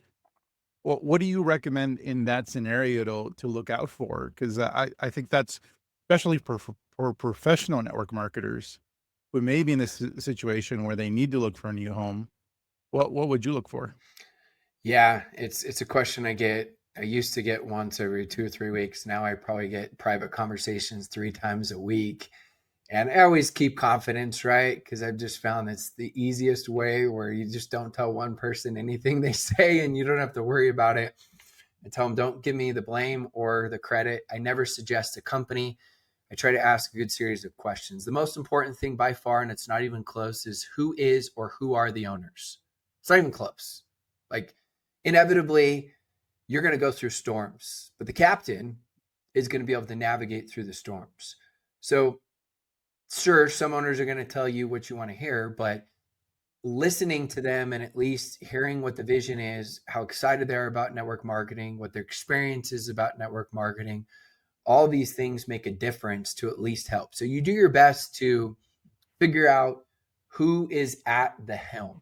what do you recommend in that scenario to look out for? Because I think that's especially for professional network marketers who may be in this situation where they need to look for a new home. What would you look for? Yeah, it's a question I get. I used to get once every 2 or 3 weeks. Now I probably get private conversations 3 times a week. And I always keep confidence, right? Because I've just found it's the easiest way where you just don't tell one person anything they say and you don't have to worry about it. I tell them, don't give me the blame or the credit. I never suggest a company. I try to ask a good series of questions. The most important thing by far, and it's not even close, is who is or who are the owners? It's not even close. Like, inevitably, you're going to go through storms, but the captain is going to be able to navigate through the storms. So, sure, some owners are going to tell you what you want to hear, but listening to them and at least hearing what the vision is, how excited they are about network marketing, what their experience is about network marketing, all these things make a difference to at least help. So you do your best to figure out who is at the helm.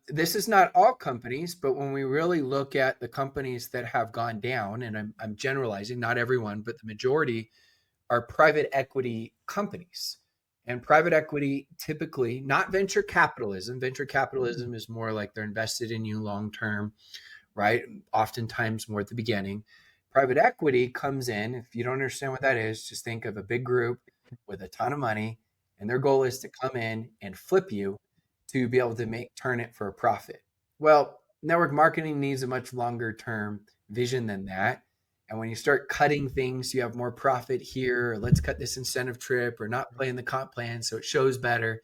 This is not all companies, but when we really look at the companies that have gone down, and I'm generalizing, not everyone, but the majority are private equity companies. And private equity typically, not venture capitalism. Venture capitalism is more like they're invested in you long term, right? Oftentimes more at the beginning. Private equity comes in. If you don't understand what that is, just think of a big group with a ton of money, and their goal is to come in and flip you to be able to turn it for a profit. Well, network marketing needs a much longer term vision than that. And when you start cutting things, you have more profit here, or let's cut this incentive trip, or not playing the comp plan so it shows better.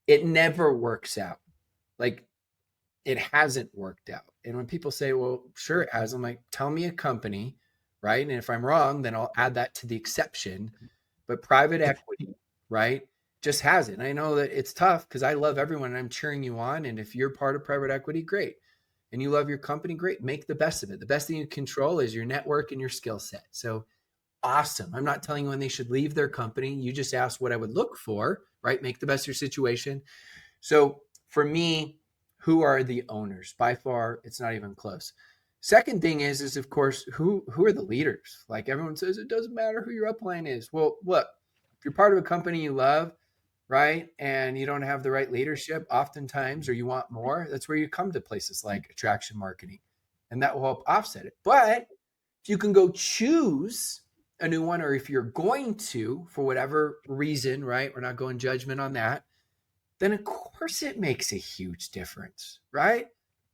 It never works out. Like, it hasn't worked out. And when people say, well, sure it has, I'm like, tell me a company, right? And if I'm wrong, then I'll add that to the exception. But private equity, right, just has it. And I know that it's tough because I love everyone and I'm cheering you on. And if you're part of private equity, great. And you love your company, great. Make the best of it. The best thing you control is your network and your skill set. So awesome. I'm not telling you when they should leave their company. You just asked what I would look for, right? Make the best of your situation. So for me, who are the owners? By far, it's not even close. Second thing is of course, who are the leaders? Like everyone says, it doesn't matter who your upline is. Well, look, if you're part of a company you love, right, and you don't have the right leadership, oftentimes, or you want more, that's where you come to places like attraction marketing, and that will help offset it. But if you can go choose a new one, or if you're going to, for whatever reason, right, we're not going judgment on that, then of course it makes a huge difference, right?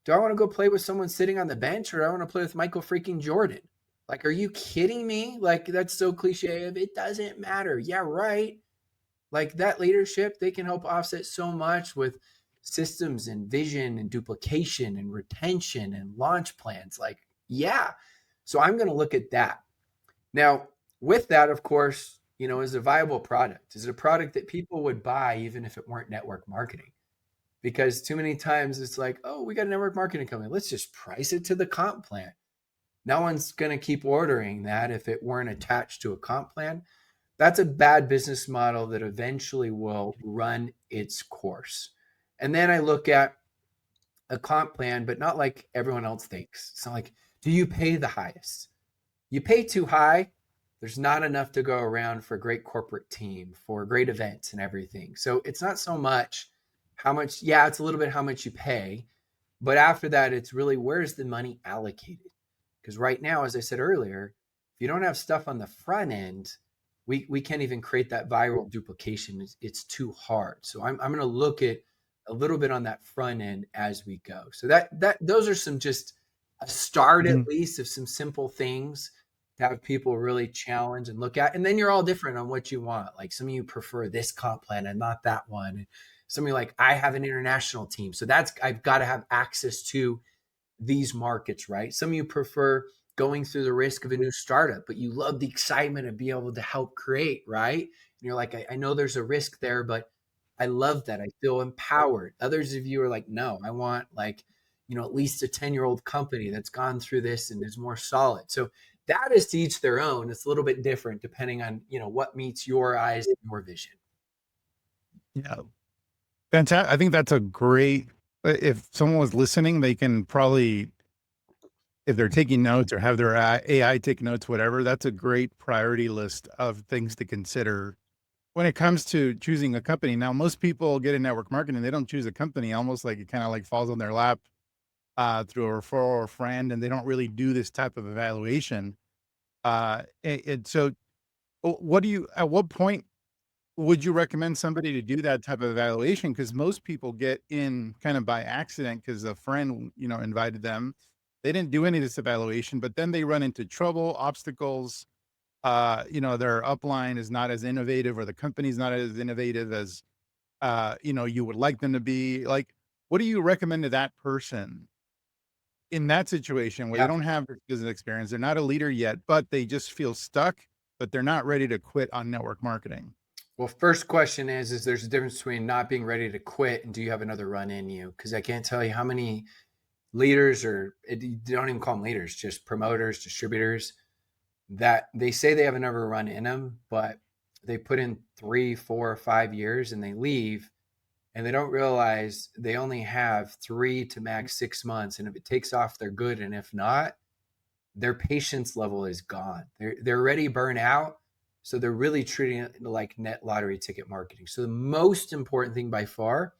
Do I want to go play with someone sitting on the bench, or do I want to play with Michael freaking Jordan? Like, are you kidding me? Like, that's so cliche. It doesn't matter. Yeah, right. Like that leadership, they can help offset so much with systems and vision and duplication and retention and launch plans. Like, yeah. So I'm going to look at that. Now, with that, of course, is a viable product. Is it a product that people would buy even if it weren't network marketing? Because too many times it's like, oh, we got a network marketing company. Let's just price it to the comp plan. No one's going to keep ordering that if it weren't attached to a comp plan. That's a bad business model that eventually will run its course. And then I look at a comp plan, but not like everyone else thinks. It's not like, do you pay the highest? You pay too high, there's not enough to go around for a great corporate team, for great events and everything. So it's not so much how much, yeah, it's a little bit how much you pay. But after that, it's really where's the money allocated? Because right now, as I said earlier, if you don't have stuff on the front end, we can't even create that viral duplication. It's too hard. So I'm going to look at a little bit on that front end as we go. So those are some just a start at least of some simple things to have people really challenge and look at. And then you're all different on what you want. Like some of you prefer this comp plan and not that one. Some of you like, I have an international team. So I've got to have access to these markets, right? Some of you prefer going through the risk of a new startup, but you love the excitement of being able to help create, right? And you're like, I know there's a risk there, but I love that. I feel empowered. Others of you are like, no, I want like, at least a 10-year-old company that's gone through this and is more solid. So that is to each their own. It's a little bit different depending on, what meets your eyes and your vision. Yeah. Fantastic. I think that's a great, if someone was listening, they can probably, if they're taking notes or have their AI take notes, whatever, that's a great priority list of things to consider when it comes to choosing a company. Now, most people get in network marketing, they don't choose a company, almost like it kind of like falls on their lap through a referral or a friend, and they don't really do this type of evaluation. So at what point would you recommend somebody to do that type of evaluation? Because most people get in kind of by accident because a friend, invited them. They didn't do any of this evaluation, but then they run into trouble, obstacles. Their upline is not as innovative, or the company's not as innovative as, you would like them to be. Like, what do you recommend to that person in that situation where they don't have business experience? They're not a leader yet, but they just feel stuck, but they're not ready to quit on network marketing. Well, first question is there's a difference between not being ready to quit and do you have another run in you? Because I can't tell you how many leaders, or you don't even call them leaders, just promoters, distributors, that they say they have another run in them, but they put in 3, 4, 5 years and they leave, and they don't realize they only have 3 to max 6 months. And if it takes off, they're good. And if not, their patience level is gone. They're already burnt out. So they're really treating it like net lottery ticket marketing. So the most important thing by far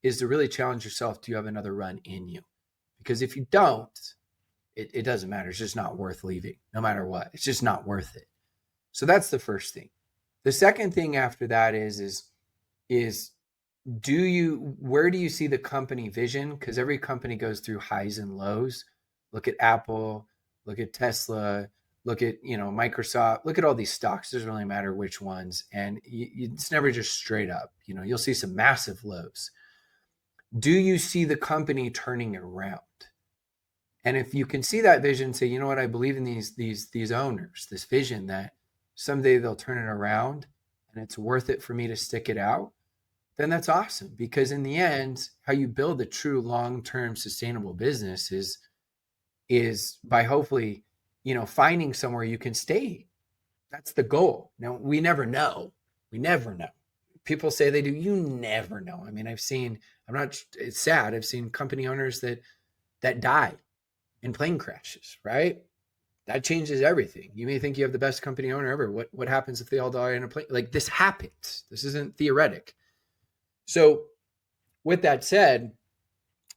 is to really challenge yourself. Do you have another run in you? Because if you don't, it doesn't matter. It's just not worth leaving, no matter what. It's just not worth it. So that's the first thing. The second thing after that is where do you see the company vision? Because every company goes through highs and lows. Look at Apple, look at Tesla, look at Microsoft, look at all these stocks. It doesn't really matter which ones. And it's never just straight up. You'll see some massive lows. Do you see the company turning it around? And if you can see that vision, say, you know what, I believe in these owners, this vision that someday they'll turn it around, and it's worth it for me to stick it out, then that's awesome. Because in the end, how you build a true long-term sustainable business is by hopefully, finding somewhere you can stay. That's the goal. Now, we never know. We never know. People say they do. You never know. I mean, it's sad. I've seen company owners that die in plane crashes, right? That changes everything. You may think you have the best company owner ever. What happens if they all die in a plane? Like, this happens. This isn't theoretic. So with that said,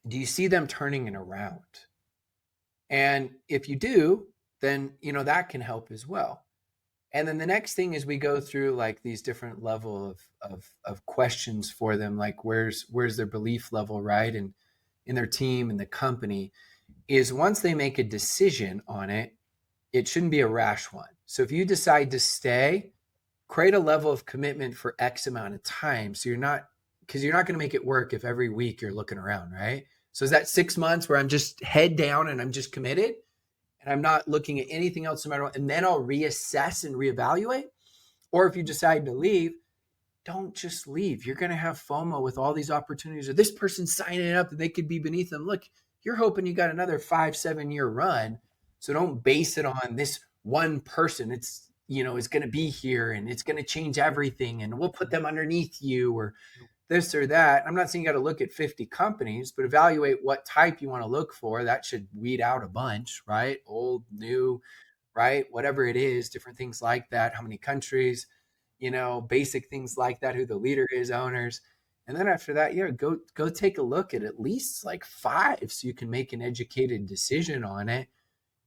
do you see them turning it around? And if you do, then, that can help as well. And then the next thing is we go through like these different level of questions for them, like where's their belief level, right? And in their team and the company is once they make a decision on it, it shouldn't be a rash one. So if you decide to stay, create a level of commitment for X amount of time. So you're not going to make it work if every week you're looking around, right? So is that 6 months where I'm just head down and I'm just committed and I'm not looking at anything else no matter what, and then I'll reassess and reevaluate? Or if you decide to leave, don't just leave. You're going to have FOMO with all these opportunities, or this person signing up that they could be beneath them. Look, you're hoping you got another 5-7 year run. So don't base it on this one person. It's, is going to be here and it's going to change everything and we'll put them underneath you or this or that. I'm not saying you got to look at 50 companies, but evaluate what type you want to look for. That should weed out a bunch, right? Old, new, right? Whatever it is, different things like that. How many countries, basic things like that, who the leader is, owners. And then after that, go take a look at least like 5 so you can make an educated decision on it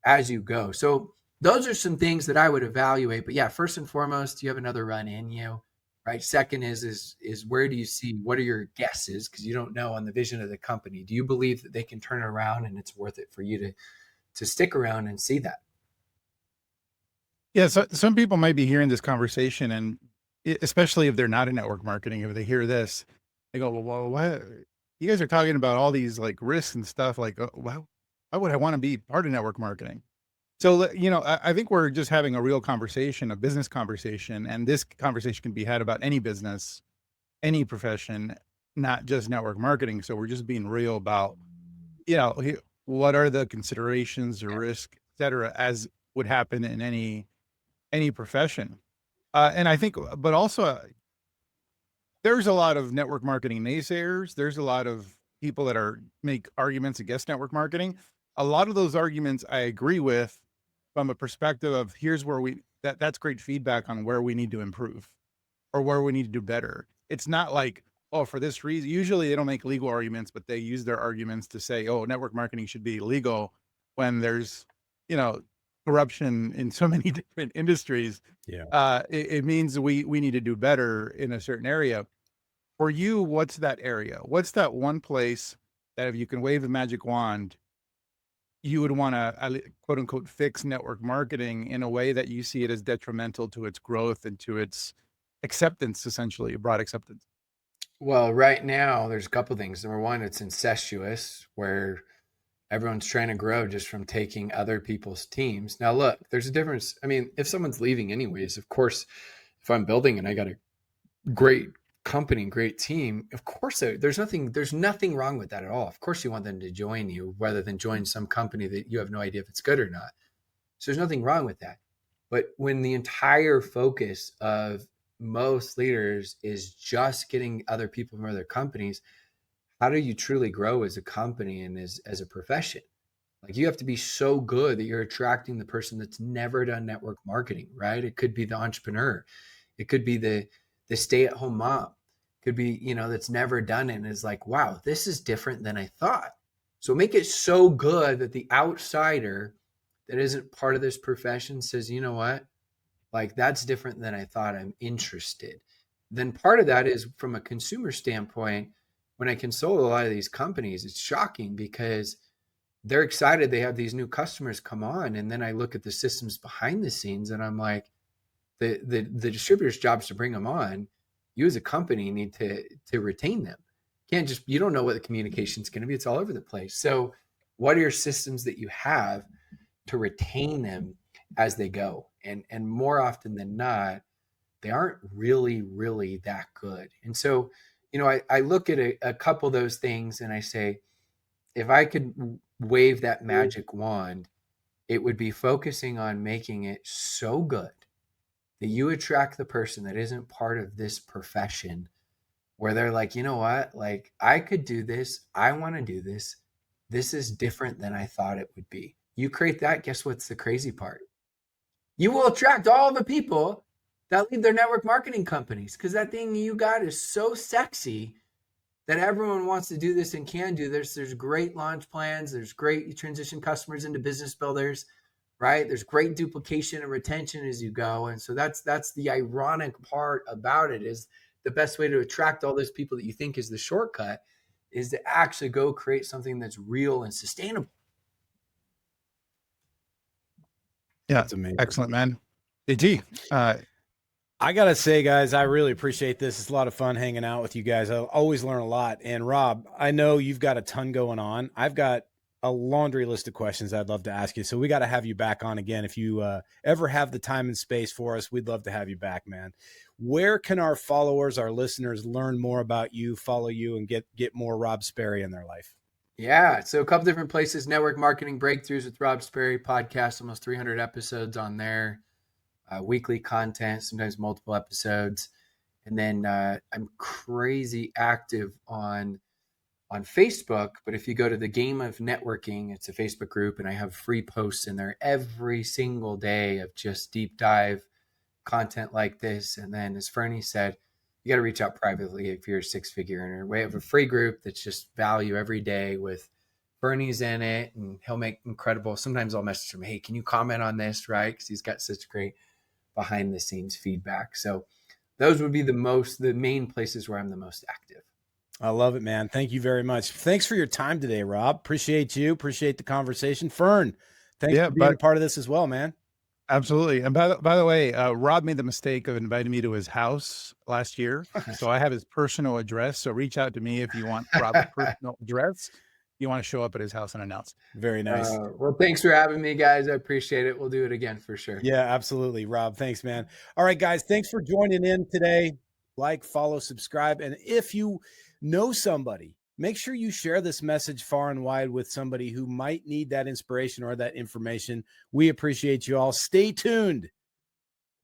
as you go. So those are some things that I would evaluate. But yeah, first and foremost, you have another run in you, right? Second is where do you see, what are your guesses? Because you don't know on the vision of the company. Do you believe that they can turn it around and it's worth it for you to stick around and see that? Yeah, so some people might be hearing this conversation, and especially if they're not in network marketing, if they hear this, they go, "Well, what? You guys are talking about all these like risks and stuff. Like, why would I want to be part of network marketing?" So, I think we're just having a real conversation, a business conversation, and this conversation can be had about any business, any profession, not just network marketing. So we're just being real about, what are the considerations or risk, et cetera, as would happen in any profession. And I think, but also there's a lot of network marketing naysayers. There's a lot of people that make arguments against network marketing. A lot of those arguments I agree with from a perspective of here's where that's great feedback on where we need to improve or where we need to do better. It's not like, oh, for this reason. Usually they don't make legal arguments, but they use their arguments to say, oh, network marketing should be illegal when there's, corruption in so many different industries. Yeah. It means we need to do better in a certain area. For you, what's that area? What's that one place that if you can wave the magic wand, you would want to quote unquote fix network marketing in a way that you see it as detrimental to its growth and to its acceptance, essentially broad acceptance? Well, right now there's a couple things. Number one, it's incestuous, where everyone's trying to grow just from taking other people's teams. Now, look, there's a difference. I mean, if someone's leaving anyways, of course, if I'm building and I got a great company, great team, of course, there's nothing wrong with that at all. Of course, you want them to join you rather than join some company that you have no idea if it's good or not. So there's nothing wrong with that. But when the entire focus of most leaders is just getting other people from other companies, how do you truly grow as a company and as a profession? Like, you have to be so good that you're attracting the person that's never done network marketing, right? It could be the entrepreneur. It could be the stay-at-home mom. It could be, that's never done it and is like, wow, this is different than I thought. So make it so good that the outsider that isn't part of this profession says, you know what? Like, that's different than I thought. I'm interested. Then part of that is from a consumer standpoint. When I consult a lot of these companies, it's shocking because they're excited they have these new customers come on. And then I look at the systems behind the scenes and I'm like, the distributor's job is to bring them on. You as a company need to retain them. You don't know what the communication is going to be. It's all over the place. So what are your systems that you have to retain them as they go? And more often than not, they aren't really, really that good. And so, I look at a couple of those things and I say, if I could wave that magic wand, it would be focusing on making it so good that you attract the person that isn't part of this profession, where they're like, you know what? Like, I could do this. I want to do this. This is different than I thought it would be. You create that. Guess what's the crazy part? You will attract all the people that leave their network marketing companies, because that thing you got is so sexy that everyone wants to do this and can do this. There's great launch plans. There's great transition customers into business builders, right? There's great duplication and retention as you go. And so that's the ironic part about it, is the best way to attract all those people that you think is the shortcut is to actually go create something that's real and sustainable. Yeah, That's amazing. excellent, man. AG, I gotta say, guys, I really appreciate this. It's a lot of fun hanging out with you guys. I always learn a lot. And Rob, I know you've got a ton going on. I've got a laundry list of questions I'd love to ask you. So we got to have you back on again. If you ever have the time and space for us, we'd love to have you back, man. Where can our followers, our listeners, learn more about you, follow you, and get more Rob Sperry in their life? Yeah, so a couple different places. Network Marketing Breakthroughs with Rob Sperry podcast, almost 300 episodes on there. Weekly content, sometimes multiple episodes. And then I'm crazy active on Facebook, but if you go to the Game of Networking, it's a Facebook group, and I have free posts in there every single day of just deep dive content like this. And then, as Ferny said, you got to reach out privately if you're a six-figure earner. We have a free group that's just value every day with Ferny's in it, and he'll make incredible. Sometimes I'll message him, hey, can you comment on this, right? Because he's got such great behind the scenes feedback. So those would be the main places where I'm the most active. I love it, man. Thank you very much. Thanks for your time today, Rob. Appreciate you. Appreciate the conversation. Fern, thanks for being a part of this as well, man. Absolutely. And by the way, Rob made the mistake of inviting me to his house last year. So I have his personal address. So reach out to me if you want Rob's personal address. You want to show up at his house and announce. Very nice. Well, thanks for having me, guys. I appreciate it. We'll do it again for sure. Yeah, absolutely. Rob, thanks, man. All right, guys, thanks for joining in today. Like, follow, subscribe. And if you know somebody, make sure you share this message far and wide with somebody who might need that inspiration or that information. We appreciate you all. Stay tuned.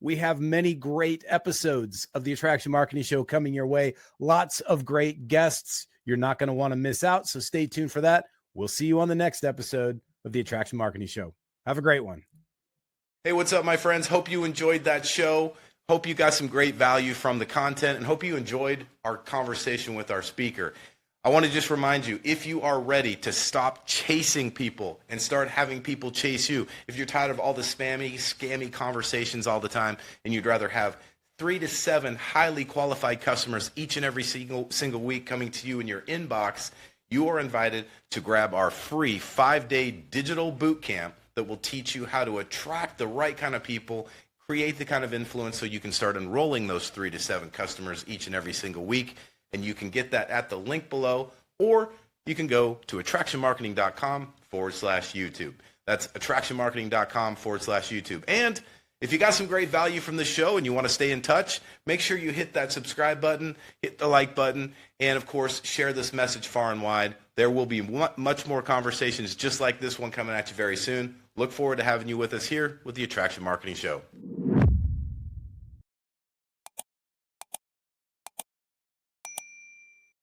We have many great episodes of the Attraction Marketing Show coming your way. Lots of great guests. You're not going to want to miss out, so stay tuned for that. We'll see you on the next episode of the Attraction Marketing Show. Have a great one. Hey, what's up, my friends? Hope you enjoyed that show. Hope you got some great value from the content, and hope you enjoyed our conversation with our speaker. I want to just remind you, if you are ready to stop chasing people and start having people chase you, if you're tired of all the scammy conversations all the time, and you'd rather have 3 to 7 highly qualified customers each and every single week coming to you in your inbox, you are invited to grab our free 5-day digital boot camp that will teach you how to attract the right kind of people, create the kind of influence so you can start enrolling those 3 to 7 customers each and every single week. And you can get that at the link below, or you can go to attractionmarketing.com/YouTube. That's attractionmarketing.com/YouTube. And if you got some great value from the show and you want to stay in touch, make sure you hit that subscribe button, hit the like button, and of course, share this message far and wide. There will be much more conversations just like this one coming at you very soon. Look forward to having you with us here with the Attraction Marketing Show.